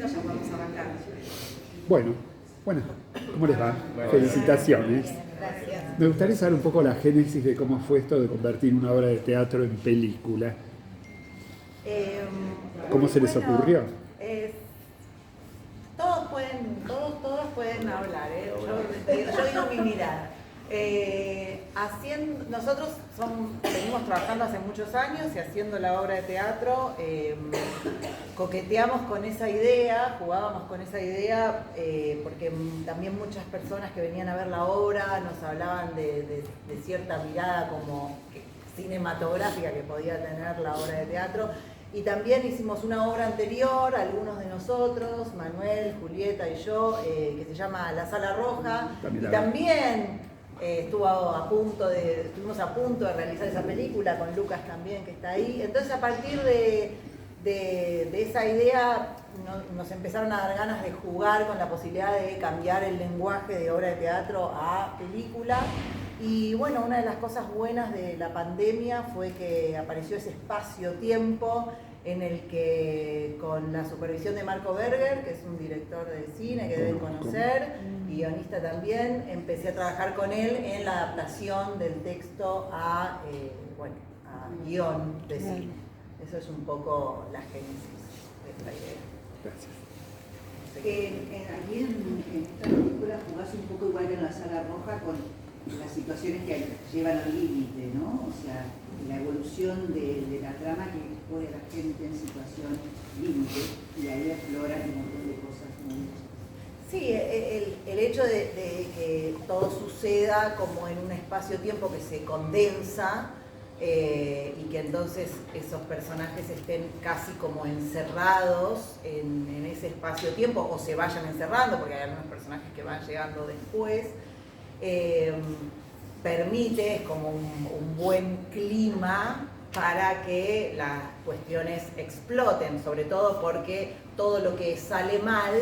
ya podemos arrancar. Bueno, ¿cómo les va? Felicitaciones. Gracias. Me gustaría saber un poco la génesis de cómo fue esto de convertir una obra de teatro en película. ¿Cómo se les ocurrió? Todos pueden hablar, yo digo mi mirada. Nosotros venimos trabajando hace muchos años y haciendo la obra de teatro, coqueteamos con esa idea, jugábamos con esa idea, porque también muchas personas que venían a ver la obra nos hablaban de cierta mirada como cinematográfica que podía tener la obra de teatro. Y también hicimos una obra anterior, algunos de nosotros, Manuel, Julieta y yo, que se llama La Sala Roja, y también estuvimos a punto de realizar esa película, con Lucas también, que está ahí. Entonces, a partir de esa idea, nos empezaron a dar ganas de jugar con la posibilidad de cambiar el lenguaje de obra de teatro a película. Y bueno, una de las cosas buenas de la pandemia fue que apareció ese espacio-tiempo en el que, con la supervisión de Marco Berger, que es un director de cine que deben conocer, guionista también, empecé a trabajar con él en la adaptación del texto a guión de cine. Eso es un poco la génesis de esta idea. Gracias. Aquí en esta película jugás un poco igual que en La Sala Roja con las situaciones que llevan al límite, ¿no? O sea, la evolución de la trama que pone a la gente en situación límite, y ahí exploran un montón de cosas muy... Sí, el hecho de que todo suceda como en un espacio-tiempo que se condensa, y que entonces esos personajes estén casi como encerrados en ese espacio-tiempo, o se vayan encerrando, porque hay algunos personajes que van llegando después, permite como un buen clima para que las cuestiones exploten, sobre todo porque todo lo que sale mal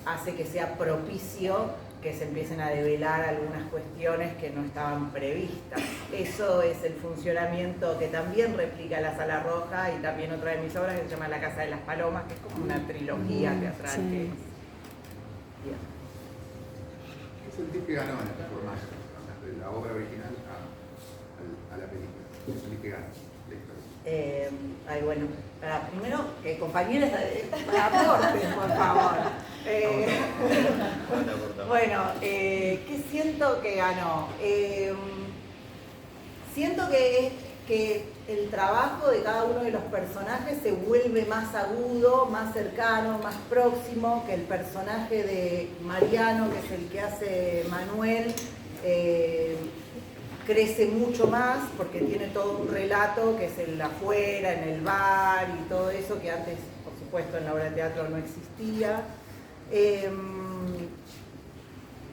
hace que sea propicio que se empiecen a develar algunas cuestiones que no estaban previstas. Eso es el funcionamiento que también replica La Sala Roja, y también otra de mis obras que se llama La Casa de las Palomas, que es como una trilogía teatral. Sí. Que es... Bien. ¿Qué sentís que ganó en esta formación? De la obra original a la película. ¿Qué sentís que ganó la historia? Bueno, primero que compañeros aporten, por favor. Bueno, ¿qué siento que ganó? Siento que el trabajo de cada uno de los personajes se vuelve más agudo, más cercano, más próximo, que el personaje de Mariano, que es el que hace Manuel, crece mucho más porque tiene todo un relato que es el afuera, en el bar y todo eso que antes, por supuesto, en la obra de teatro no existía.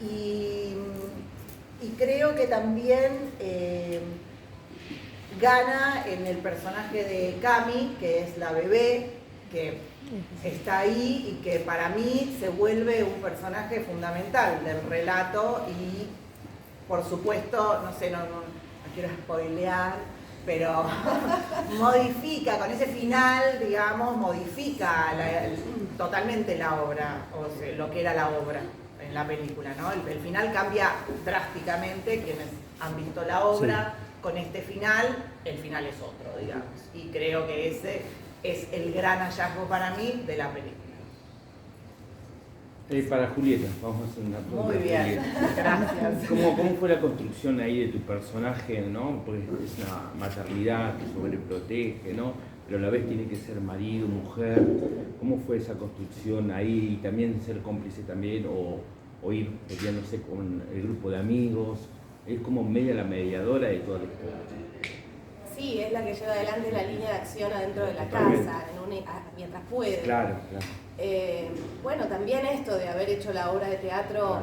Y creo que también gana en el personaje de Cami, que es la bebé, que está ahí y que para mí se vuelve un personaje fundamental del relato y, por supuesto, no quiero spoilear, pero modifica, con ese final, digamos, modifica totalmente la obra, o sea, lo que era la obra en la película, ¿no? El final cambia drásticamente. Quienes han visto la obra, sí, con este final, el final es otro, digamos. Y creo que ese es el gran hallazgo para mí de la película. Para Julieta, vamos a hacer una pregunta. Muy bien, gracias. ¿Cómo fue la construcción ahí de tu personaje, ¿no? Porque es una maternidad que sobreprotege, ¿no? Pero a la vez tiene que ser marido, mujer. ¿Cómo fue esa construcción ahí? Y también ser cómplice también, o ir peleándose con el grupo de amigos. Es como media la mediadora de toda la historia. Sí, es la que lleva adelante la línea de acción adentro de la casa, mientras puede. Claro, claro. Bueno, también esto de haber hecho la obra de teatro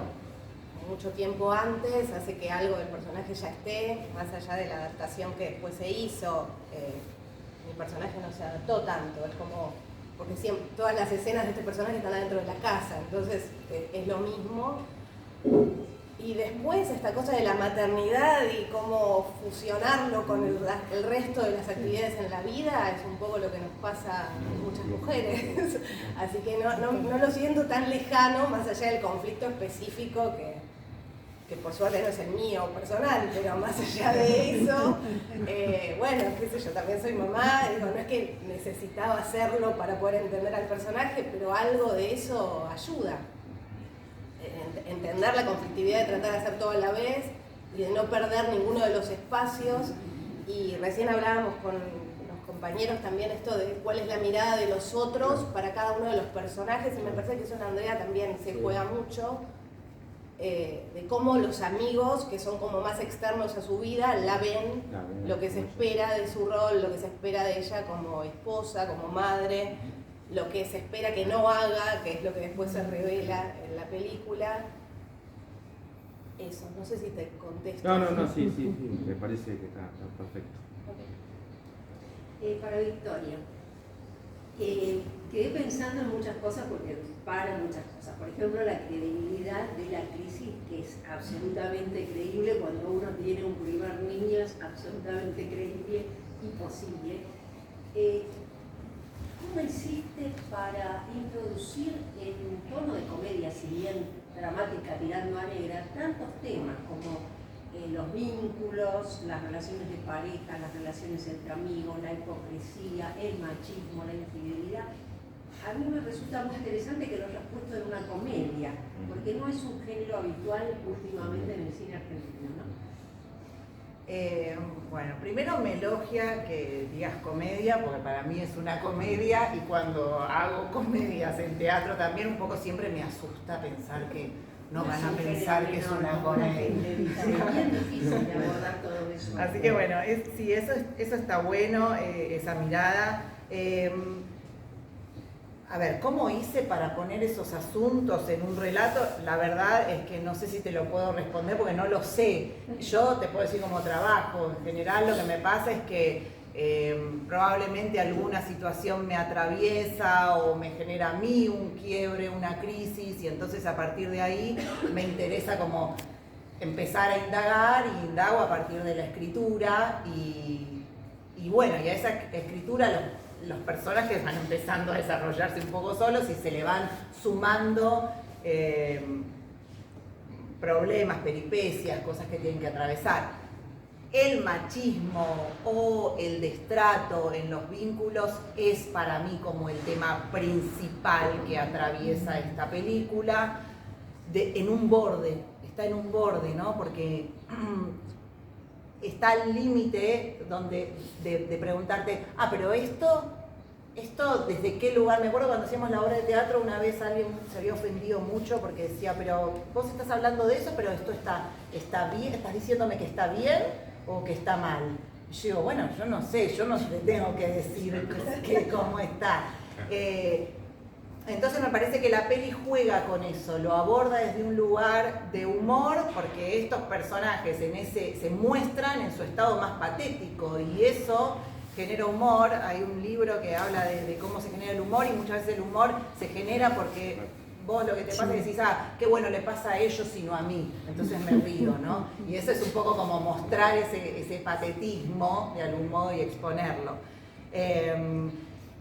mucho tiempo antes hace que algo del personaje ya esté, más allá de la adaptación que después se hizo. Mi personaje no se adaptó tanto, es como, porque siempre, todas las escenas de este personaje están adentro de la casa, entonces es lo mismo. Y después esta cosa de la maternidad y cómo fusionarlo con el resto de las actividades en la vida es un poco lo que nos pasa a muchas mujeres. Así que no lo siento tan lejano, más allá del conflicto específico que por suerte no es el mío personal, pero más allá de eso, bueno, qué sé yo, también soy mamá, digo, no es que necesitaba hacerlo para poder entender al personaje, pero algo de eso ayuda. Entender la conflictividad de tratar de hacer todo a la vez y de no perder ninguno de los espacios. Y recién hablábamos con los compañeros también esto de cuál es la mirada de los otros para cada uno de los personajes, y me parece que eso en Andrea también se juega mucho, de cómo los amigos, que son como más externos a su vida, la ven, lo que se espera de su rol, lo que se espera de ella como esposa, como madre, lo que se espera que no haga, que es lo que después se revela en la película. Eso, no sé si te contesto. No, sí, me parece que está perfecto. Okay. Para Victoria, quedé pensando en muchas cosas porque para muchas cosas. Por ejemplo, la credibilidad de la actriz, que es absolutamente creíble. Cuando uno tiene un primer niño es absolutamente creíble y posible. ¿Cómo hiciste para introducir en un tono de comedia, si bien dramática tirando a negra, tantos temas como los vínculos, las relaciones de pareja, las relaciones entre amigos, la hipocresía, el machismo, la infidelidad? A mí me resulta muy interesante que lo hayas puesto en una comedia, porque no es un género habitual últimamente en el cine argentino, ¿no? Bueno, primero me elogia que digas comedia, porque para mí es una comedia, y cuando hago comedias en teatro también un poco siempre me asusta pensar que no van a pensar que es una comedia. Es bien difícil de abordar todo eso. Así que bueno, sí, eso está bueno, esa mirada. A ver, ¿cómo hice para poner esos asuntos en un relato? La verdad es que no sé si te lo puedo responder porque no lo sé. Yo te puedo decir cómo trabajo. En general lo que me pasa es que probablemente alguna situación me atraviesa o me genera a mí un quiebre, una crisis, y entonces a partir de ahí me interesa como empezar a indagar, y indago a partir de la escritura y bueno, y a esa escritura los personajes van empezando a desarrollarse un poco solos y se le van sumando problemas, peripecias, cosas que tienen que atravesar. El machismo o el destrato en los vínculos es para mí como el tema principal que atraviesa esta película, en un borde, está en un borde, ¿no? Porque está al límite de preguntarte, pero esto ¿desde qué lugar? Me acuerdo cuando hacíamos la obra de teatro, una vez alguien se había ofendido mucho porque decía, pero vos estás hablando de eso, pero esto está bien, ¿estás diciéndome que está bien o que está mal? Y yo digo, bueno, yo no sé, yo no te tengo que decir cómo está. Entonces me parece que la peli juega con eso, lo aborda desde un lugar de humor, porque estos personajes se muestran en su estado más patético, y eso genera humor. Hay un libro que habla de cómo se genera el humor, y muchas veces el humor se genera porque vos lo que te pasa es que decís, qué bueno le pasa a ellos y no a mí, entonces me río, ¿no? Y eso es un poco como mostrar ese patetismo de algún modo y exponerlo.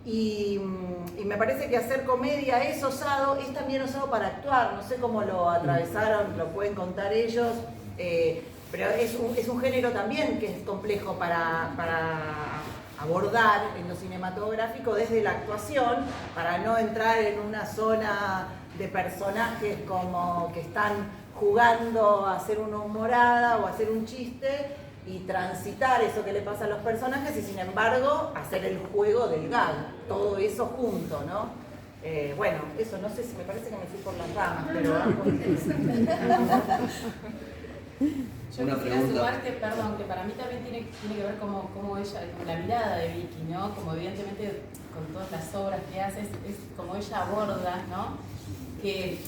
Y me parece que hacer comedia es también osado para actuar. No sé cómo lo atravesaron, lo pueden contar ellos, pero es un género también que es complejo para abordar en lo cinematográfico desde la actuación, para no entrar en una zona de personajes como que están jugando a hacer una humorada o a hacer un chiste, y transitar eso que le pasa a los personajes y sin embargo hacer el juego del gag, todo eso junto, ¿no? Bueno, eso no sé si me parece que me fui por las ramas, pero yo quisiera sumar que, perdón, que para mí también tiene que ver como ella, con la mirada de Vicky, ¿no? Como evidentemente con todas las obras que hace, es como ella aborda, ¿no? Que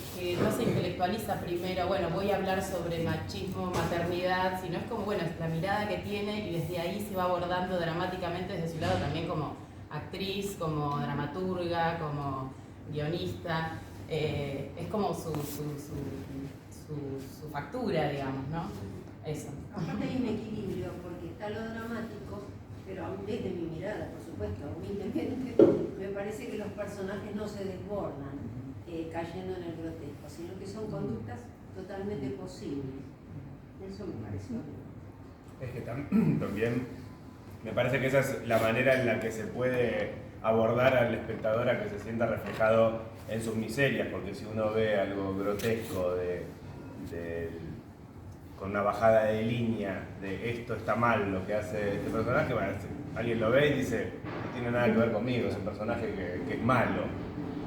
no se intelectualiza primero, bueno, voy a hablar sobre machismo, maternidad, sino es como, bueno, es la mirada que tiene, y desde ahí se va abordando dramáticamente desde su lado también como actriz, como dramaturga, como guionista. Es como su su factura, digamos, ¿no? Eso. Aparte hay un equilibrio, porque está lo dramático, pero desde mi mirada, por supuesto, humildemente, me parece que los personajes no se desbordan cayendo en el grotesco, sino que son conductas totalmente posibles. Eso me parece. Es que también me parece que esa es la manera en la que se puede abordar al espectador a que se sienta reflejado en sus miserias, porque si uno ve algo grotesco con una bajada de línea de esto está mal lo que hace este personaje, bueno, alguien lo ve y dice, no tiene nada que ver conmigo, es un personaje que es malo.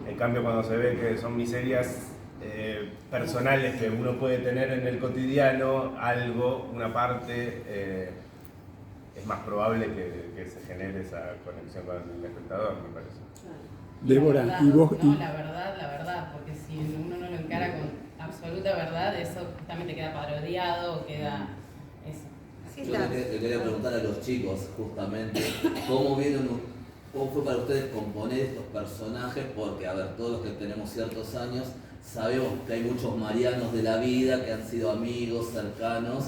En cambio, cuando se ve que son miserias personales que uno puede tener en el cotidiano, algo, una parte, es más probable que se genere esa conexión con el espectador, me parece. Débora, verdad, y vos... No, la verdad, porque si uno no lo encara con absoluta verdad, eso justamente queda parodiado, queda eso. Yo le quería preguntar a los chicos, justamente, ¿cómo fue para ustedes componer estos personajes? Porque, a ver, todos los que tenemos ciertos años sabemos que hay muchos Marianos de la vida que han sido amigos, cercanos,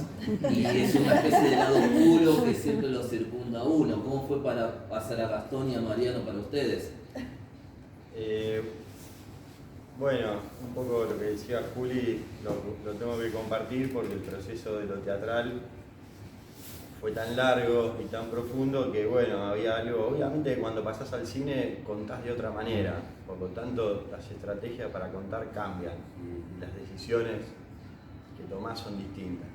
y es una especie de lado oscuro que siempre lo circunda a uno. ¿Cómo fue para pasar a Gastón y a Mariano para ustedes? Bueno, un poco lo que decía Juli lo tengo que compartir porque el proceso de lo teatral fue tan largo y tan profundo que bueno, había algo, obviamente cuando pasás al cine contás de otra manera, por lo tanto las estrategias para contar cambian y las decisiones que tomás son distintas.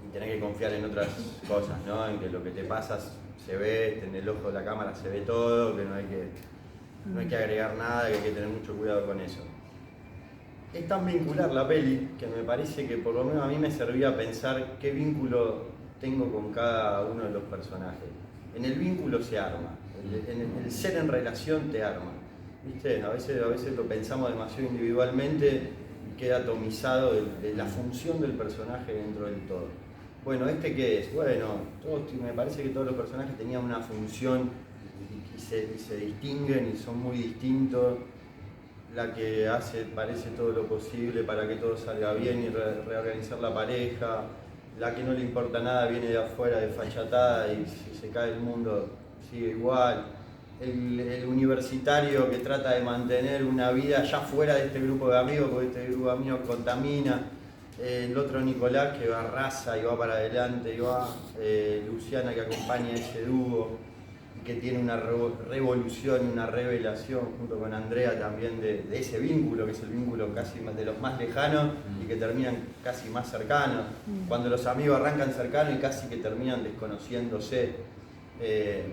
Y tenés que confiar en otras cosas, ¿no? En que lo que te pasa se ve, en el ojo de la cámara se ve todo, que no hay que agregar nada, que hay que tener mucho cuidado con eso. Es tan vincular la peli que me parece que por lo menos a mí me servía pensar qué vínculo tengo con cada uno de los personajes. En el vínculo se arma, el ser en relación te arma. ¿Viste? A veces lo pensamos demasiado individualmente y queda atomizado de la función del personaje dentro del todo. Bueno, ¿este qué es? Bueno, me parece que todos los personajes tenían una función y se distinguen y son muy distintos. La que parece todo lo posible para que todo salga bien y reorganizar la pareja, la que no le importa nada viene de afuera desfachatada y si se cae el mundo sigue igual, el universitario que trata de mantener una vida ya fuera de este grupo de amigos porque este grupo de amigos contamina, el otro Nicolás que arrasa y va para adelante, y va Luciana que acompaña a ese dúo, que tiene una revolución, una revelación junto con Andrea también de ese vínculo, que es el vínculo casi de los más lejanos y que terminan casi más cercanos. Cuando los amigos arrancan cercanos y casi que terminan desconociéndose.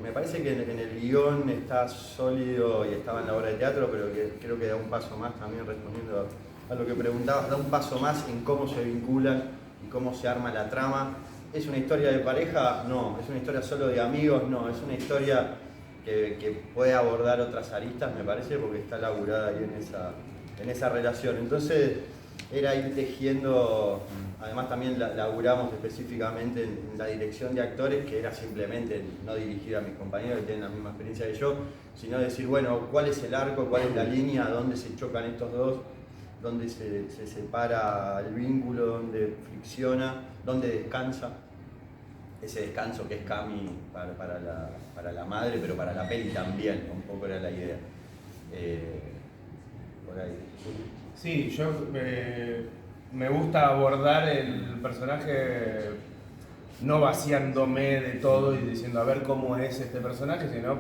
Me parece que en el guión está sólido y estaba en la obra de teatro, pero que creo que da un paso más también respondiendo a lo que preguntabas, da un paso más en cómo se vinculan y cómo se arma la trama. ¿Es una historia de pareja? No. ¿Es una historia solo de amigos? No. Es una historia que puede abordar otras aristas, me parece, porque está laburada ahí en esa relación. Entonces, era ir tejiendo, además también laburamos específicamente en la dirección de actores, que era simplemente no dirigir a mis compañeros que tienen la misma experiencia que yo, sino decir, bueno, ¿cuál es el arco? ¿Cuál es la línea? ¿Dónde se chocan estos dos? ¿Dónde se separa el vínculo? ¿Dónde fricciona? ¿Dónde descansa? Ese descanso que es Cami para la madre, pero para la peli también, un poco era la idea. Por ahí. Sí, yo me gusta abordar el personaje no vaciándome de todo y diciendo a ver cómo es este personaje, sino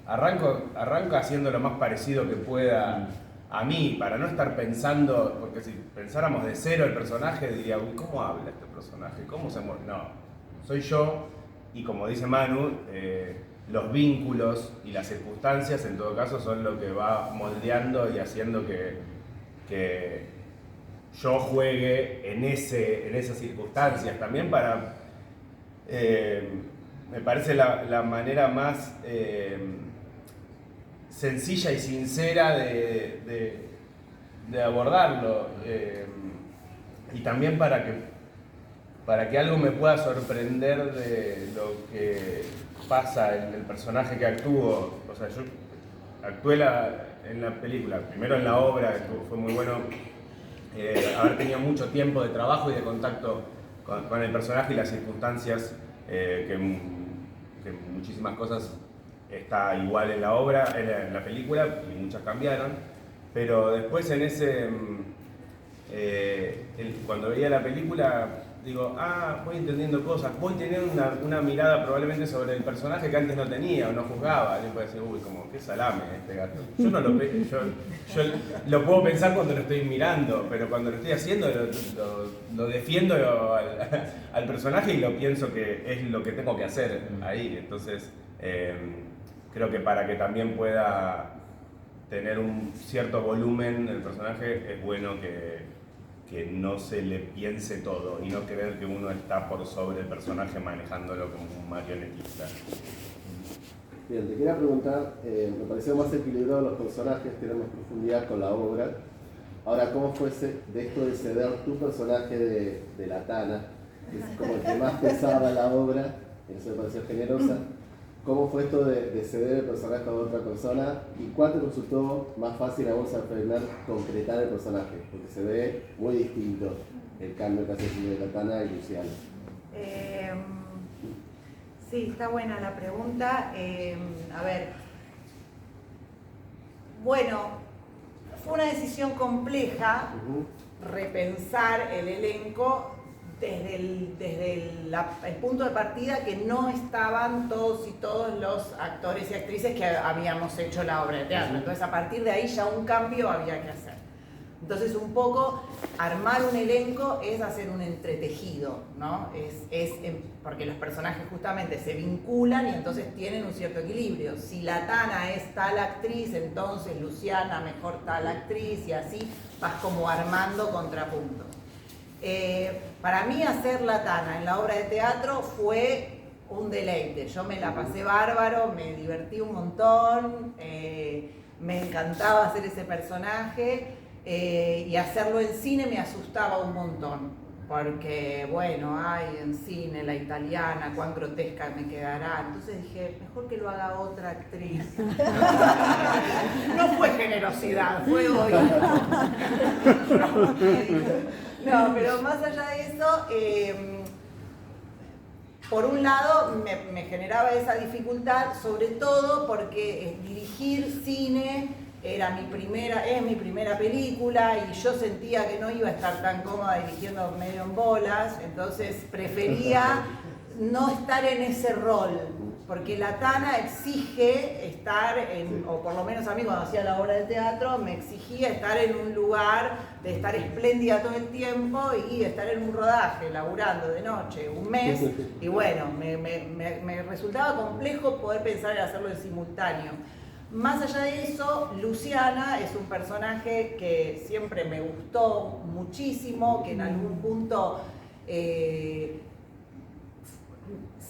arranco haciendo lo más parecido que pueda a mí, para no estar pensando, porque si pensáramos de cero el personaje, diría, uy, ¿cómo habla este personaje? ¿Cómo se mueve? No. Soy yo y como dice Manu, los vínculos y las circunstancias en todo caso son lo que va moldeando y haciendo que yo juegue en esas circunstancias también para, me parece la manera más sencilla y sincera de abordarlo y también para que algo me pueda sorprender de lo que pasa en el personaje que actúo. O sea, yo actué en la película, primero en la obra, fue muy bueno haber tenido mucho tiempo de trabajo y de contacto con el personaje y las circunstancias, que muchísimas cosas está igual en la obra, en la película, y muchas cambiaron, pero después en ese, cuando veía la película, digo, voy entendiendo cosas, voy teniendo una mirada probablemente sobre el personaje que antes no tenía o no juzgaba. Alguien puede decir, uy, como qué salame este gato. Yo no yo lo puedo pensar cuando lo estoy mirando, pero cuando lo estoy haciendo lo defiendo al personaje y lo pienso que es lo que tengo que hacer ahí. Entonces, creo que para que también pueda tener un cierto volumen el personaje, es bueno que no se le piense todo y no creer que uno está por sobre el personaje manejándolo como un marionetista. Bien, te quería preguntar, me pareció más equilibrado los personajes, tienen más profundidad con la obra. Ahora, ¿cómo fue de esto de ceder tu personaje de la Tana, que es como el que más pesaba la obra, y eso me pareció generosa? ¿Cómo fue esto de ceder el personaje a otra persona? ¿Y cuál te resultó más fácil a vos aprender concretar el personaje? Porque se ve muy distinto el cambio que hace de la Tana y Luciana. Sí, está buena la pregunta. A ver, bueno, fue una decisión compleja repensar el elenco desde el punto de partida que no estaban todos los actores y actrices que habíamos hecho la obra de teatro. Entonces, a partir de ahí ya un cambio había que hacer. Entonces, un poco armar un elenco es hacer un entretejido, ¿no? Porque los personajes justamente se vinculan y entonces tienen un cierto equilibrio. Si la Tana es tal actriz, entonces Luciana mejor tal actriz, y así vas como armando contrapuntos. Para mí hacer la Tana en la obra de teatro fue un deleite. Yo me la pasé bárbaro, me divertí un montón, me encantaba hacer ese personaje, y hacerlo en cine me asustaba un montón, porque bueno, en cine la italiana, cuán grotesca me quedará. Entonces dije, mejor que lo haga otra actriz. No fue generosidad, fue egoísmo. No, pero más allá de eso, por un lado me generaba esa dificultad, sobre todo porque dirigir cine es mi primera película y yo sentía que no iba a estar tan cómoda dirigiendo medio en bolas, entonces prefería no estar en ese rol, porque la Tana exige estar o por lo menos a mí cuando hacía la obra de teatro, me exigía estar en un lugar de estar espléndida todo el tiempo y estar en un rodaje, laburando de noche, un mes, y bueno, me resultaba complejo poder pensar en hacerlo en simultáneo. Más allá de eso, Luciana es un personaje que siempre me gustó muchísimo, que en algún punto se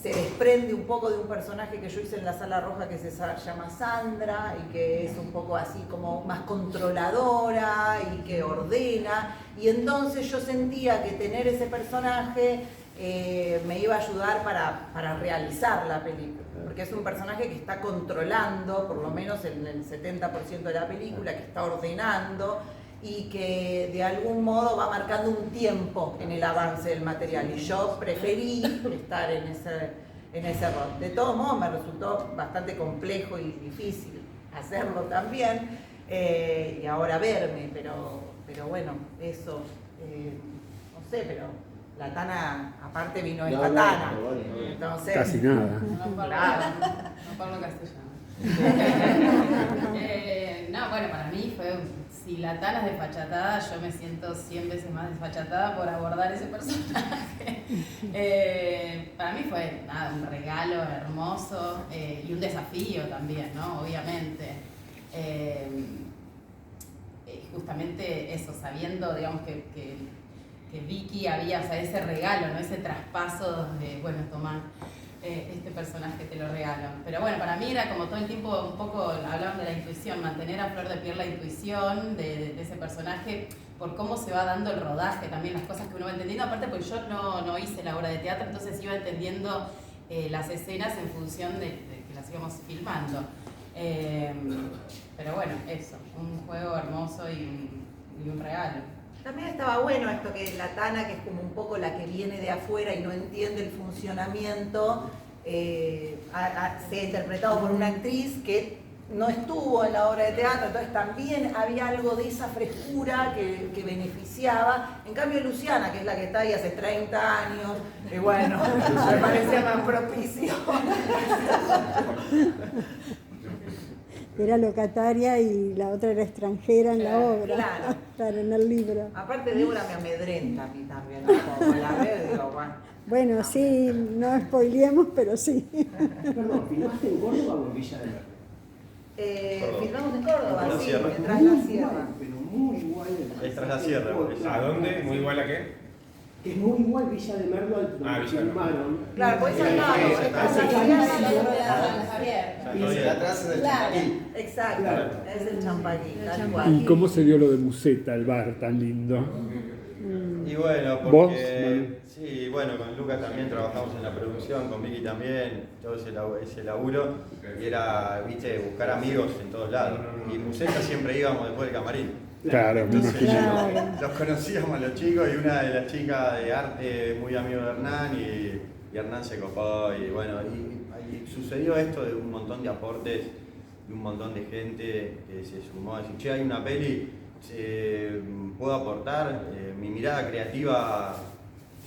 desprende un poco de un personaje que yo hice en la Sala Roja que se llama Sandra y que es un poco así como más controladora y que ordena, y entonces yo sentía que tener ese personaje me iba a ayudar para realizar la película, porque es un personaje que está controlando, por lo menos en el 70% de la película, que está ordenando y que de algún modo va marcando un tiempo en el avance del material, y yo preferí estar en ese rol. De todos modos me resultó bastante complejo y difícil hacerlo también, y ahora verme, pero bueno, eso, no sé, pero la Tana, aparte vino esta Tana, entonces... Casi nada. No hablo castellano. No, bueno, para mí fue, si la Tana es desfachatada, yo me siento 100 veces más desfachatada por abordar ese personaje. Para mí fue un regalo hermoso, y un desafío también, ¿no? Obviamente. Justamente eso, sabiendo, digamos, que Vicky había, o sea, ese regalo, ¿no? Ese traspaso donde, bueno, toma este personaje, te lo regalo. Pero bueno, para mí era como todo el tiempo un poco, hablaban de la intuición, mantener a flor de piel la intuición de ese personaje, por cómo se va dando el rodaje, también las cosas que uno va entendiendo. Aparte, porque yo no hice la obra de teatro, entonces iba entendiendo las escenas en función de que las íbamos filmando. Pero bueno, eso, un juego hermoso y un regalo. También estaba bueno esto que la Tana, que es como un poco la que viene de afuera y no entiende el funcionamiento, sea interpretado por una actriz que no estuvo en la obra de teatro, entonces también había algo de esa frescura que beneficiaba. En cambio Luciana, que es la que está ahí hace 30 años, y bueno, me parecía más propicio. Era locataria y la otra era extranjera en la obra. Claro. Claro, en el libro. Aparte Débora me amedrenta a mí también, ¿no? Como la veo, digo, bueno. Bueno, sí, no spoileemos, pero sí. Perdón, ¿filmaste en Córdoba o en Villa de Merlo? Filmamos en Córdoba, Tras la sí, Sierra. Tras la Sierra. Pero muy igual. Es Tras la Sierra. ¿A dónde? ¿Muy igual a qué? Es muy igual Villa de Merlo al Ah, donde Villa de Merlo. filmaron. Claro, pues al lado, es Tras la Sierra. Y atrás es el Champaquí. Exacto, Claro. es el Champaquí, tal ¿Y cual. cómo se dio lo de Museta, el bar tan lindo? Y bueno, ¿Vos, porque sí, bueno, con Lucas también trabajamos en la producción, con Vicky también, todo ese laburo, y era, viste, buscar amigos en todos lados. Y Museta siempre íbamos después del camarín. Claro, me Entonces, imagino. los conocíamos a los chicos y una de las chicas de arte muy amigo de Hernán y Hernán se copó y bueno, y sucedió esto de un montón de aportes de un montón de gente que se sumó a decir, che, hay una peli, puedo aportar, mi mirada creativa,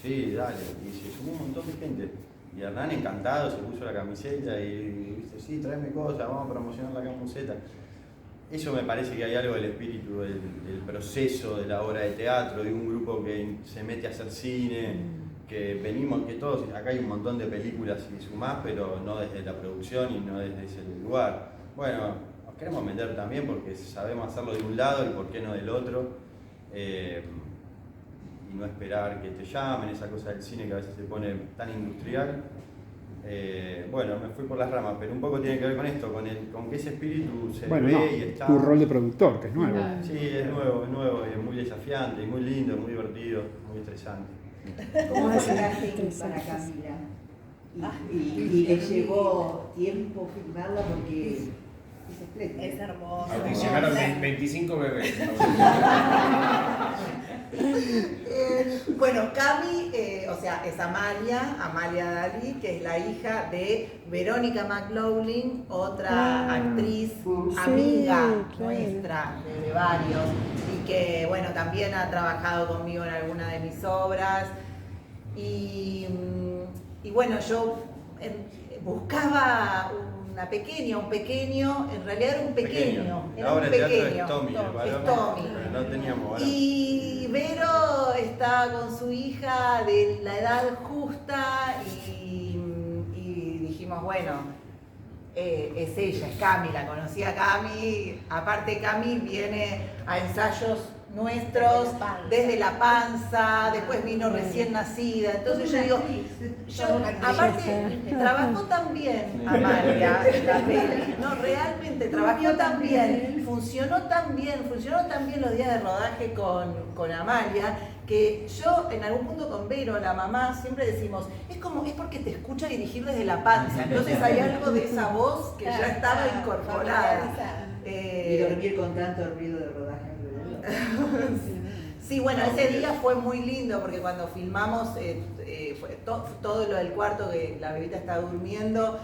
sí, dale, y se sumó un montón de gente. Y Hernán encantado, se puso la camiseta y dice, sí, tráeme cosas, vamos a promocionar la camiseta. Eso me parece que hay algo del espíritu, del proceso de la obra de teatro, de un grupo que se mete a hacer cine, que venimos, que todos, acá hay un montón de películas y sumás, pero no desde la producción y no desde ese lugar. Bueno, nos queremos meter también porque sabemos hacerlo de un lado y por qué no del otro. Y no esperar que te llamen, esa cosa del cine que a veces se pone tan industrial. Bueno, me fui por las ramas, pero un poco tiene que ver con esto, con que ese espíritu se Bueno, ve no, y está. tu rol de productor, que es nuevo. Sí, es nuevo, y es muy desafiante, y muy lindo, muy divertido, muy estresante. ¿Cómo fue el casting para Camila? Y le llevó tiempo filmarla porque es espléndida. Es hermoso. Audicionaron 25 bebés. Bueno, Cami, o sea, es Amalia Dalí, que es la hija de Verónica McLaughlin, otra actriz, amiga nuestra de varios, y que, bueno, también ha trabajado conmigo en alguna de mis obras. Y bueno, yo buscaba un pequeño, en realidad era un pequeño. La obra de teatro pequeño. es Tommy, Es Tommy. no teníamos varón. Y Vero está con su hija de la edad justa y dijimos, bueno, es ella, es Cami, la conocí a Cami. Aparte Cami viene a ensayos nuestros desde la panza, después vino recién nacida, entonces yo digo, aparte trabajó tan bien Amalia en la peli, no, realmente trabajó tan bien, funcionó tan bien los días de rodaje con Amalia, que yo en algún punto con Vero, la mamá, siempre decimos, es porque te escucha dirigir desde la panza, entonces hay algo de esa voz que ya estaba incorporada. Y dormir con tanto ruido de rodaje. Sí, bueno, ese día fue muy lindo porque cuando filmamos fue todo lo del cuarto que la bebita estaba durmiendo,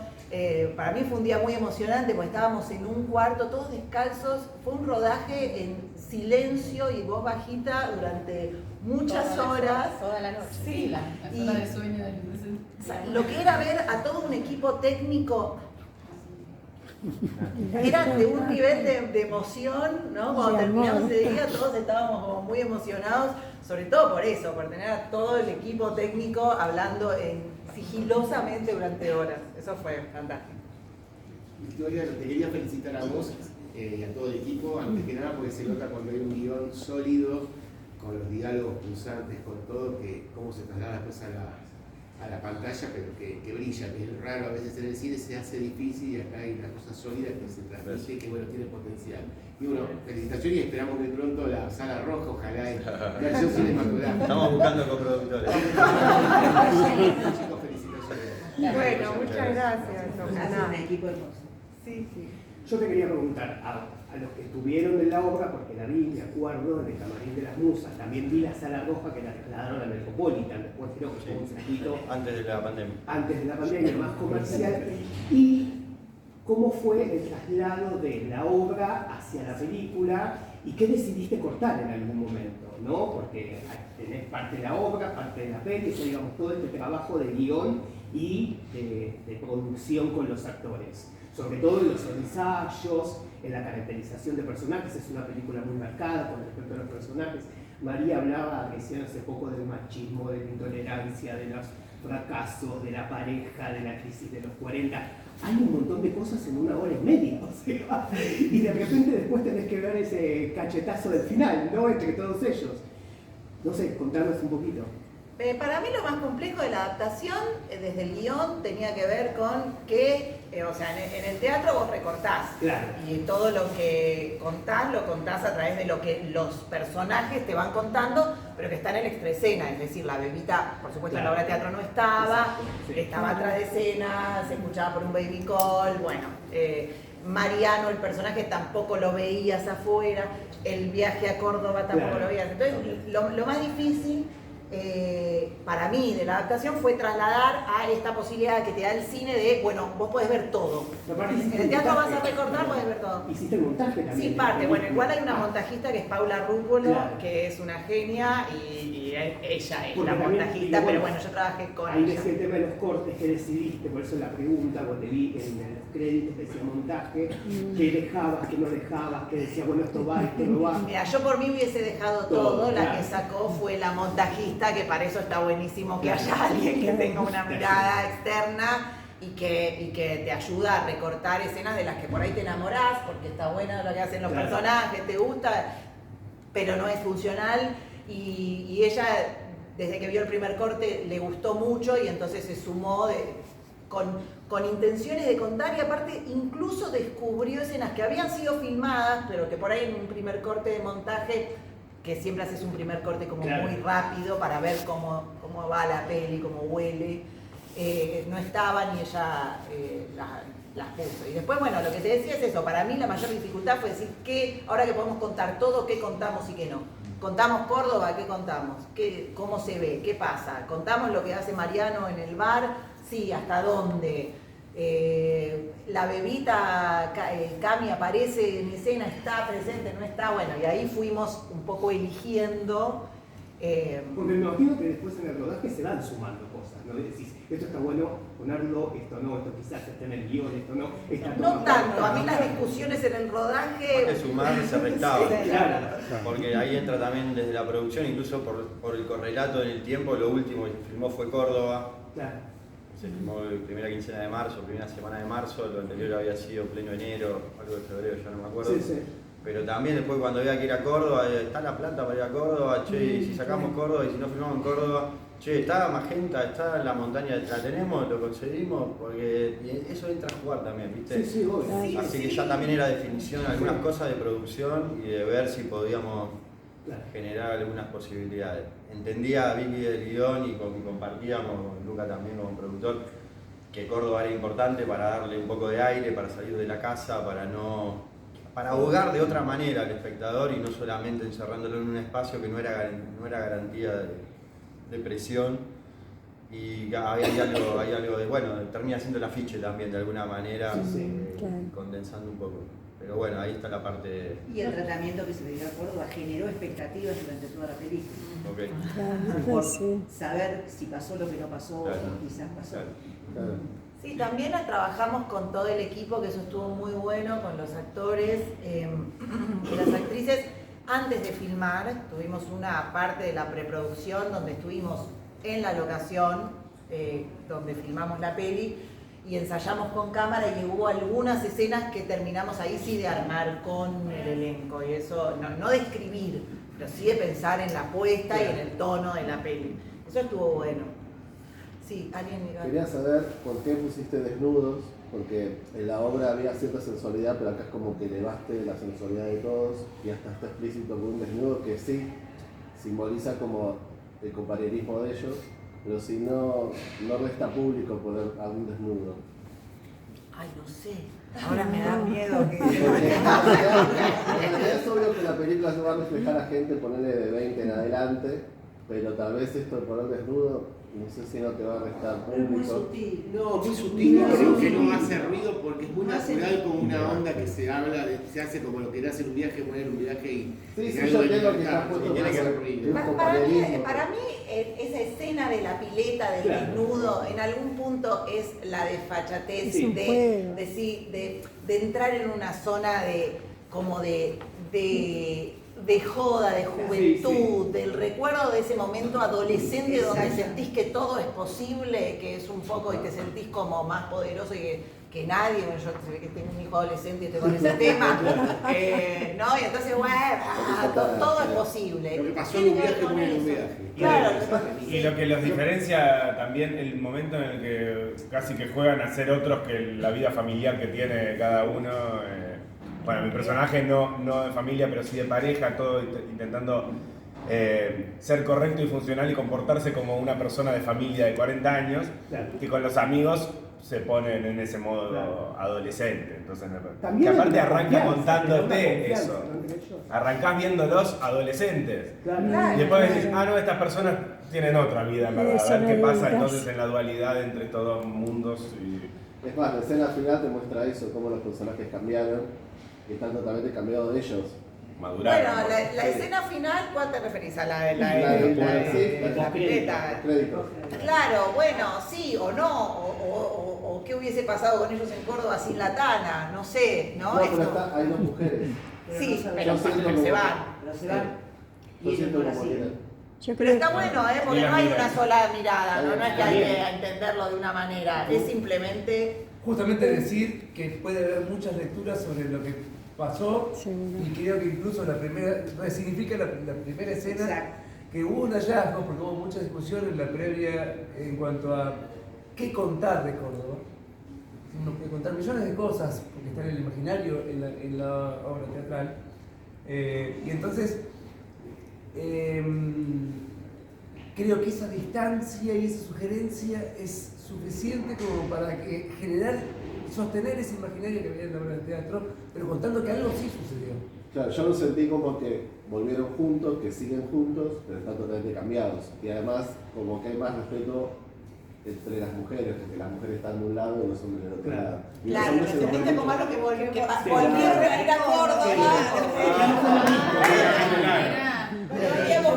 para mí fue un día muy emocionante porque estábamos en un cuarto todos descalzos, fue un rodaje en silencio y voz bajita durante muchas horas. Toda la noche. Sí, la zona de sueño lo que era ver a todo un equipo técnico. Era de un nivel de emoción, ¿no? Cuando terminamos ese día todos estábamos como muy emocionados, sobre todo por eso, por tener a todo el equipo técnico hablando sigilosamente durante horas. Eso fue fantástico. Victoria, te quería felicitar a vos y a todo el equipo, antes que nada porque se nota cuando hay un guión sólido, con los diálogos pulsantes, con todo, que cómo se traslada después a la pantalla, pero que brilla, que es raro a veces en el cine, se hace difícil y acá hay una cosa sólida que se transmite y que bueno, tiene potencial. Y bueno, felicitaciones y esperamos muy pronto la Sala Roja, ojalá en versión cinematográfica. Estamos buscando coproductores. Chicos, felicitaciones. Bueno, muchas gracias. Hace un equipo hermoso. Sí, sí. Yo te quería preguntar, los que estuvieron en la obra, porque la vi, me acuerdo, en el Camarín de las Musas, también vi la Sala Roja que la trasladaron al Metropolitan, después creo que fue un circuito antes de la pandemia. Antes de la pandemia, más comercial. Y cómo fue el traslado de la obra hacia la película y qué decidiste cortar en algún momento, ¿no? Porque tenés parte de la obra, parte de la peli, digamos, todo este trabajo de guión y de producción con los actores. Sobre todo en los ensayos, en la caracterización de personajes, es una película muy marcada con respecto a los personajes. María hablaba recién hace poco del machismo, de la intolerancia, de los fracasos, de la pareja, de la crisis de los 40. Hay un montón de cosas en 1 hora y media, o sea, y de repente después tenés que ver ese cachetazo del final, ¿no? Entre todos ellos. No sé, contanos un poquito. Para mí lo más complejo de la adaptación, desde el guión, tenía que ver con que, o sea, en el teatro vos recortás. Claro. Y todo lo que contás, lo contás a través de lo que los personajes te van contando, pero que está en el extraescena. Es decir, la bebita, por supuesto, en la obra de teatro no estaba, estaba atrás de escena, se escuchaba por un baby call, bueno. Mariano, el personaje, tampoco lo veías afuera, el viaje a Córdoba tampoco lo veías. Entonces, lo más difícil para mí de la adaptación fue trasladar a esta posibilidad que te da el cine de, bueno, vos podés ver todo. En el teatro vas a recortar, podés ver todo. Hiciste el montaje también. Sí, parte. Bueno, igual hay una montajista que es Paula Rúpolo, que es una genia y ella es la montajista, pero bueno, yo trabajé con ahí ella. decía el tema de los cortes que decidiste, por eso la pregunta, cuando te vi en los créditos que decía montaje, qué dejabas, qué no dejabas, que decía, bueno, esto va, esto no va. Mira, yo por mí hubiese dejado todo, la que sacó fue la montajista, que para eso está buenísimo que haya alguien que tenga una mirada externa y que te ayuda a recortar escenas de las que por ahí te enamorás, porque está bueno lo que hacen los personajes, te gusta, pero no es funcional. Y ella, desde que vio el primer corte, le gustó mucho y entonces se sumó con intenciones de contar y aparte incluso descubrió escenas que habían sido filmadas, pero que por ahí en un primer corte de montaje, que siempre haces un primer corte como muy rápido para ver cómo va la peli, cómo huele, no estaban y ella las puso. Y después, bueno, lo que te decía es eso, para mí la mayor dificultad fue decir que ahora que podemos contar todo, qué contamos y qué no. ¿Contamos Córdoba? ¿Qué contamos? ¿Cómo se ve? ¿Qué pasa? ¿Contamos lo que hace Mariano en el bar? Sí, ¿hasta dónde? La bebita Cami aparece en escena, está presente, no está, bueno, y ahí fuimos un poco eligiendo. Porque me imagino que después en el rodaje se van sumando cosas, ¿no? Decís, esto está bueno ponerlo, esto no, esto quizás está en el guión, esto no. No tanto, a mí las discusiones en el rodaje... Más que sumar, se restaba. Sí, claro. Porque ahí entra también desde la producción, incluso por el correlato en el tiempo, lo último que se filmó fue Córdoba. Claro. Se filmó la primera quincena de marzo, primera semana de marzo, lo anterior había sido pleno enero, algo de febrero, ya no me acuerdo. Sí, sí. Pero también después cuando había que ir a Córdoba, está la plata para ir a Córdoba, che, y si sacamos Córdoba y si no filmamos en Córdoba, che, está Magenta, está la montaña, la tenemos, lo conseguimos, porque eso entra a jugar también, ¿viste? Sí, obvio. Así que ya también era definición algunas cosas de producción y de ver si podíamos generar algunas posibilidades. Entendía Vicky del guión y compartíamos con Luca también como productor que Córdoba era importante para darle un poco de aire, para salir de la casa, para ahogar de otra manera al espectador y no solamente encerrándolo en un espacio que no era garantía de presión. Y hay algo de, bueno, termina siendo el afiche también de alguna manera, condensando un poco. Pero bueno, ahí está la parte... Y el tratamiento que se le dio a Córdoba generó expectativas durante toda la película. Okay. Por saber si pasó lo que no pasó o quizás pasó. Sí, también trabajamos con todo el equipo, que eso estuvo muy bueno, con los actores y las actrices. Antes de filmar, tuvimos una parte de la preproducción donde estuvimos en la locación, donde filmamos la peli, y ensayamos con cámara y hubo algunas escenas que terminamos ahí sí de armar con el elenco, y eso, no de escribir, pero sí de pensar en la puesta y en el tono de la peli. Eso estuvo bueno. Sí, alguien iba a... Quería saber por qué pusiste desnudos, porque en la obra había cierta sensualidad, pero acá es como que elevaste la sensualidad de todos y hasta está explícito con un desnudo que sí simboliza como el compañerismo de ellos, pero si no resta público poner algún desnudo. Ay, no sé. Ahora me da miedo que... Es obvio que la película se va a reflejar a gente, ponerle de 20 en adelante, pero tal vez esto de poner desnudo, no sé si no te va a restar público. Es muy sutil. No, muy sutil, creo que no hace ruido porque es muy natural, como una onda que se habla, se hace como lo que era hacer un viaje, poner un viaje y... Sí, yo entiendo que está puesto tiene que haber ruido. Para mí, esa escena de la pileta, del desnudo, en algún punto es la desfachatez de entrar en una zona de joda, de juventud, del recuerdo de ese momento adolescente donde sentís que todo es posible, que es un poco y te sentís como más poderoso y que nadie, yo se ve que tengo un hijo adolescente y estoy con ese tema, ¿no? Y entonces, bueno, todo es posible. Lo que pasó en un viaje muy en un viaje. Claro. Y lo que los diferencia también el momento en el que casi que juegan a ser otros que la vida familiar que tiene cada uno. Bueno, mi personaje no de familia, pero sí de pareja, todo intentando ser correcto y funcional y comportarse como una persona de familia de 40 años, que con los amigos se ponen en ese modo adolescente. Entonces, que aparte arranca contándote eso. Arrancás viéndolos adolescentes. Y después decís, no, estas personas tienen otra vida, ¿verdad? A ver qué pasa entonces en la dualidad entre estos dos mundos. Es más, la escena final te muestra eso, cómo los personajes cambiaron y están totalmente cambiados de ellos. Maduraron. Bueno, la escena final, ¿cuál te referís? ¿A la pileta? Claro, bueno, sí o no, o qué hubiese pasado con ellos en Córdoba sin la Tana, no sé, ¿no? No, pero hay dos mujeres. Sí, pero se van. Yo siento como Pero está bueno, porque no hay una sola mirada, no es que hay que entenderlo de una manera, es simplemente... Justamente decir que puede haber muchas lecturas sobre lo que pasó y creo que incluso la primera, significa la primera escena que hubo un hallazgo, porque hubo mucha discusión en la previa en cuanto a qué contar de Córdoba. Uno puede contar millones de cosas, porque está en el imaginario, en la obra teatral. Y entonces, creo que esa distancia y esa sugerencia es suficiente como para que sostener ese imaginario que había en la obra de teatro, pero contando que algo sí sucedió. Claro, yo lo sentí como que volvieron juntos, que siguen juntos, pero están totalmente cambiados. Y además, como que hay más respeto entre las mujeres, porque las mujeres están de un lado y los hombres del otro lado. Y claro, los hombres sentiste como algo que volvieron a ir a Córdoba.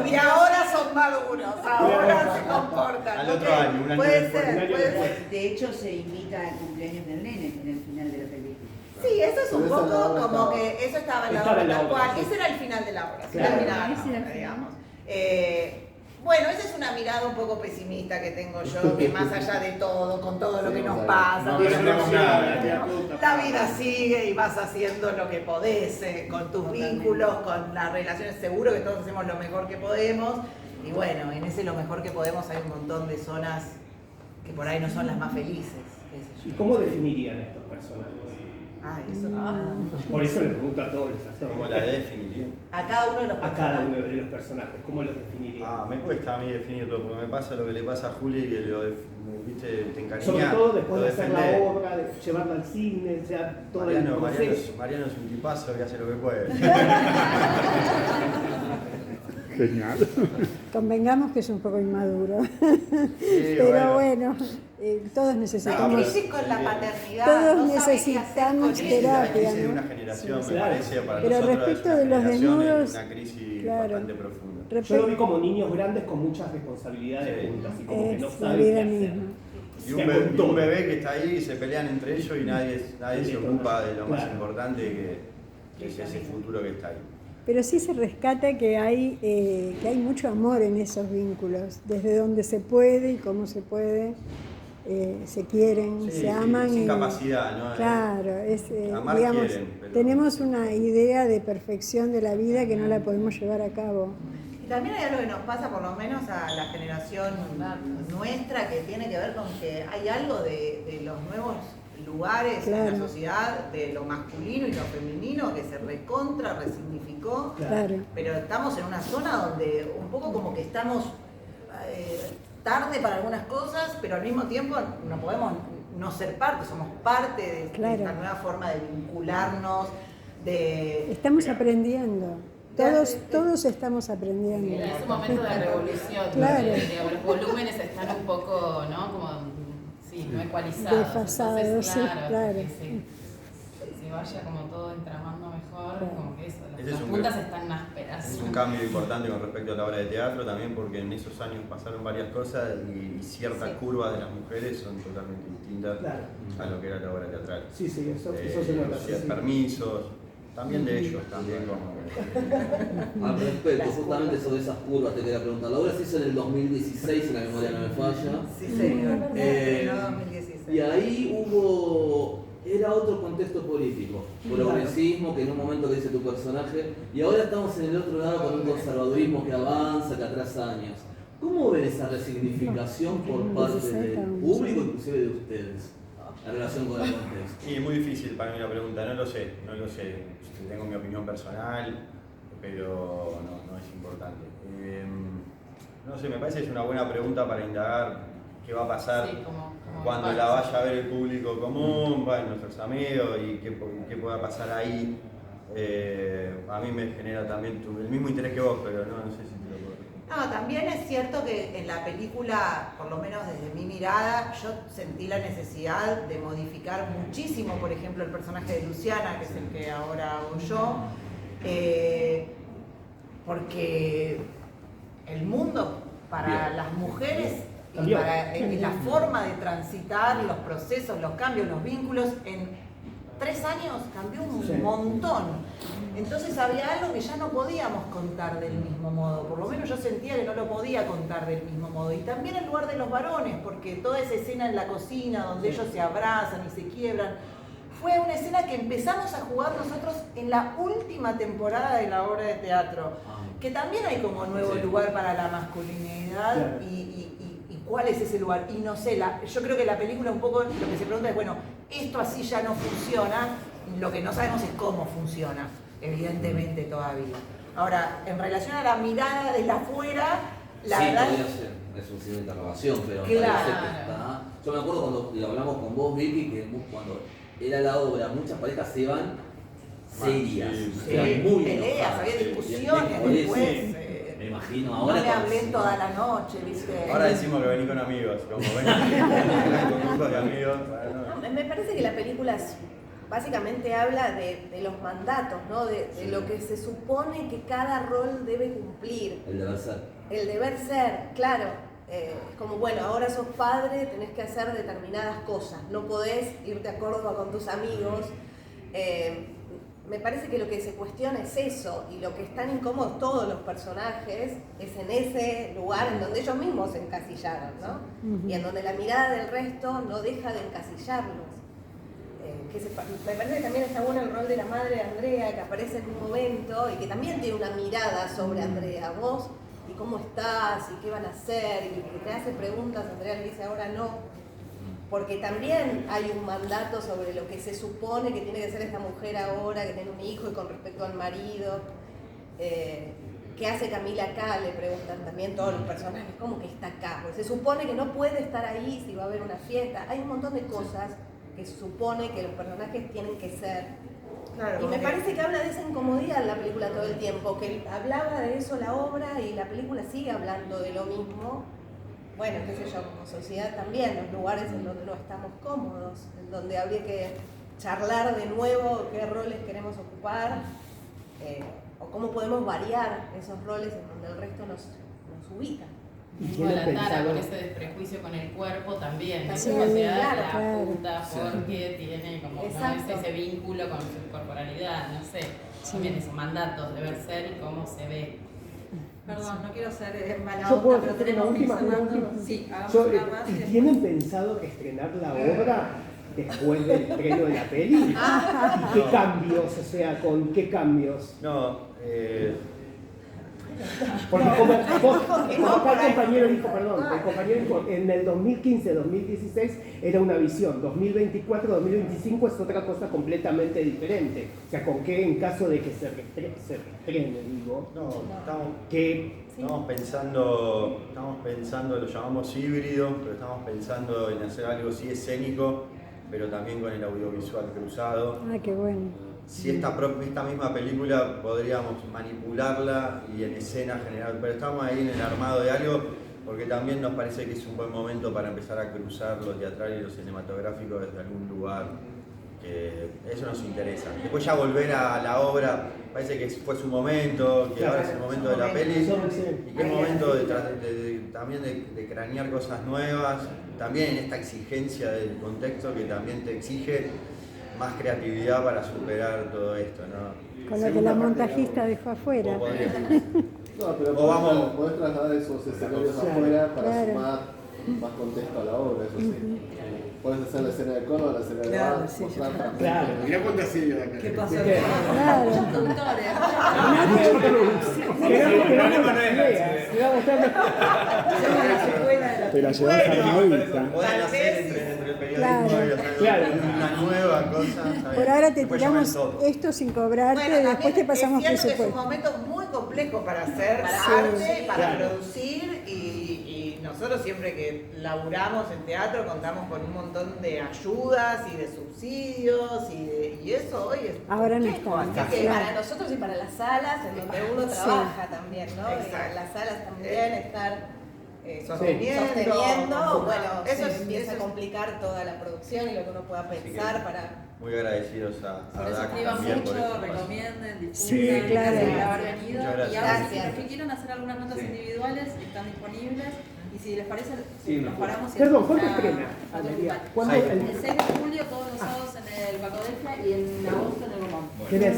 Y ahora son maduros, ahora se comportan. Al otro año, un año puede después. ser. De hecho, se invita al cumpleaños del nene en el final de la película. Sí, eso es un poco como que eso estaba en la obra tal cual. Ese era el final de la obra, digamos. Bueno, esa es una mirada un poco pesimista que tengo yo, que más allá de todo, con todo lo que nos pasa, la vida sigue y vas haciendo lo que podés, con tus vínculos, con las relaciones, seguro que todos hacemos lo mejor que podemos, y bueno, en ese lo mejor que podemos hay un montón de zonas que por ahí no son las más felices. ¿Y cómo definirían estos personajes? Por eso le pregunto a todos los actores. ¿Cómo la definirían? A cada uno de los personajes. A cada uno de los personajes, ¿cómo los definirían? Me cuesta a mí definir todo, porque me pasa lo que le pasa a Juli, que ¿viste? Te encariñas. Sobre todo después de hacer la obra, de llevarla al cine, o sea, todo el proceso. Mariano es un tipazo que hace lo que puede. Genial. Convengamos que es un poco inmaduro. Pero bueno, todos necesitamos. Con la paternidad, todos necesitamos terapia. Es una generación, me parece, para pero nosotros respecto es una de los generación desnudos, en una crisis bastante profunda. Yo lo vi como niños grandes con muchas responsabilidades juntas y como que no saben qué hacer. Y un bebé que está ahí y se pelean entre ellos y nadie se ocupa de lo más importante que es ese futuro que está ahí. Pero sí se rescata que hay mucho amor en esos vínculos, desde donde se puede y cómo se puede, se quieren, se aman. Sin capacidad, ¿no? Claro, amar digamos, quieren, pero... tenemos una idea de perfección de la vida que no la podemos llevar a cabo. Y también hay algo que nos pasa, por lo menos a la generación nuestra, que tiene que ver con que hay algo de los nuevos lugares en la sociedad, de lo masculino y lo femenino, que se resignificó, pero estamos en una zona donde un poco como que estamos tarde para algunas cosas, pero al mismo tiempo no podemos no ser parte, somos parte de esta nueva forma de vincularnos, Estamos aprendiendo. Todos estamos aprendiendo. Es un momento de revolución. Claro. Los volúmenes están un poco, ¿no? Como, sí, no ecualizados. Desfasados, Entonces, claro. Que se vaya como todo entramando mejor, como que eso, Ese las puntas están ásperas. Es un cambio importante con respecto a la obra de teatro también, porque en esos años pasaron varias cosas y ciertas curvas de las mujeres son totalmente distintas a lo que era la obra teatral. Sí, eso se nota. Permisos, también de ellos, también como... Al respecto, justamente sobre esas curvas te quería preguntar. La obra se hizo en el 2016, si la memoria no me falla. Sí, señor. No, 2016. Y ahí era otro contexto político, progresismo, que en un momento que dice tu personaje, y ahora estamos en el otro lado con un conservadurismo que avanza, que atrasa años. ¿Cómo ven esa resignificación por parte del público, inclusive de ustedes, en relación con el contexto? Sí, es muy difícil para mí la pregunta, no lo sé. Tengo mi opinión personal, pero no es importante. No sé, me parece que es una buena pregunta para indagar qué va a pasar cuando la vaya a ver el público común, nuestros amigos, y qué pueda pasar ahí. A mí me genera también el mismo interés que vos, pero no sé si te lo puedo responder. No, también es cierto que en la película, por lo menos desde mi mirada, yo sentí la necesidad de modificar muchísimo, por ejemplo, el personaje de Luciana, que es el que ahora hago yo, porque el mundo para las mujeres y para la forma de transitar los procesos, los cambios, los vínculos, en 3 años cambió un montón. Entonces había algo que ya no podíamos contar del mismo modo, por lo menos yo sentía que no lo podía contar del mismo modo. Y también el lugar de los varones, porque toda esa escena en la cocina donde ellos se abrazan y se quiebran, fue una escena que empezamos a jugar nosotros en la última temporada de la obra de teatro, que también hay como nuevo lugar para la masculinidad y cuál es ese lugar. Y no sé, yo creo que la película un poco lo que se pregunta es, bueno, esto así ya no funciona, lo que no sabemos es cómo funciona, evidentemente todavía. Ahora, en relación a la mirada desde afuera, la verdad... podría ser, es un signo de interrogación, pero claro. parece que está... Yo me acuerdo cuando lo hablamos con vos, Vicky, que cuando era la obra, muchas parejas se iban serias, muy peleas, había discusiones después. Me imagino ahora. No le hablé toda la noche, ¿viste? Ahora decimos que vení con amigos, como ven con grupos de amigos. Me parece que la película básicamente habla de los mandatos, ¿no? De lo que se supone que cada rol debe cumplir. El deber ser. El deber ser, claro. Es como, bueno, ahora sos padre, tenés que hacer determinadas cosas, no podés irte a Córdoba con tus amigos. Me parece que lo que se cuestiona es eso, y lo que están incómodos todos los personajes es en ese lugar en donde ellos mismos se encasillaron, ¿no? Y en donde la mirada del resto no deja de encasillarlos. Me parece que también está bueno el rol de la madre de Andrea, que aparece en un momento y que también tiene una mirada sobre Andrea. Vos, y cómo estás, y qué van a hacer, y que te hace preguntas, Andrea le dice ahora no. Porque también hay un mandato sobre lo que se supone que tiene que ser esta mujer ahora, que tiene un hijo, y con respecto al marido. ¿Qué hace Camila acá? Le preguntan también todos los personajes, ¿cómo que está acá? Porque se supone que no puede estar ahí si va a haber una fiesta. Hay un montón de cosas que se supone que los personajes tienen que ser. Claro, y me parece que habla de esa incomodidad la película todo el tiempo, que hablaba de eso la obra y la película sigue hablando de lo mismo. Bueno, qué sé yo, como sociedad también, los lugares en donde no estamos cómodos, en donde habría que charlar de nuevo qué roles queremos ocupar, o cómo podemos variar esos roles en donde el resto nos ubica. Y la Tara con ese desprejuicio con el cuerpo también, ¿no? Sí, Como sea claro, la puta porque tiene como, ¿no? ese vínculo con su corporalidad, no sé, también esos mandatos de ver ser y cómo se ve. Perdón, no quiero ser mala Yo puedo onda, pero hacer una última. Sí, hagamos una más. ¿Y tienen pensado estrenar la obra después del estreno de la peli? ¿Y qué cambios? O sea, ¿con qué cambios? No, porque como acá el compañero dijo, en el 2015-2016 era una visión, 2024-2025 es otra cosa completamente diferente. O sea, ¿con qué en caso de que se reestrene, digo? Estamos pensando, lo llamamos híbrido, pero estamos pensando en hacer algo sí escénico pero también con el audiovisual cruzado. Ah, qué bueno. Si esta misma película podríamos manipularla y en escena general, pero estamos ahí en el armado de algo, porque también nos parece que es un buen momento para empezar a cruzar lo teatral y lo cinematográfico desde algún lugar, que eso nos interesa. Después ya volver a la obra, parece que fue su momento, que ahora es el momento de la peli, y que es momento también de cranear cosas nuevas, también en esta exigencia del contexto que también te exige más creatividad para superar todo esto, ¿no? Con lo que la montajista dejó afuera. No, pero podés trasladar esos escenarios afuera para sumar más contexto a la obra, eso sí. Puedes hacer la escena de Córdoba, la escena de bar, mostrar. Claro, mirá cuánta serie de acá. ¿Qué pasa? Claro. Muchos productores. Te la llevas armadita. Pueden hacer entre el periodismo y una nueva cosa. ¿sabes? Por ahora te Después tiramos llaman todo. esto sin cobrarte, Bueno, después te pasamos es cierto que es un presupuesto. momento muy complejo para hacer Sí, arte, para claro. producir y nosotros siempre que laburamos en teatro contamos con un montón de ayudas y de subsidios y eso hoy es Ahora no complejo, está. así que Que para nosotros y para las salas en donde uno Sí. trabaja también, ¿no? Exacto. En las salas también estar sosteniendo, bueno, eso se es- empieza eso a es- complicar toda la producción y lo que uno pueda pensar para... Muy agradecidos a Por eso DAC escriban también por mucho, eso. recomienden, difundan. Sí, claro. Gracias por haber venido. Muchas gracias. Y ahora, Gracias. si quieran hacer algunas notas individuales, están disponibles. Y si les parece, nos paramos y Perdón, hacemos ¿cuándo una estrena? nota Amelia? grupal. ¿Cuándo? El 6 de julio, todos los sábados en el Bacodelfia y en agosto en el Gomón. Tiene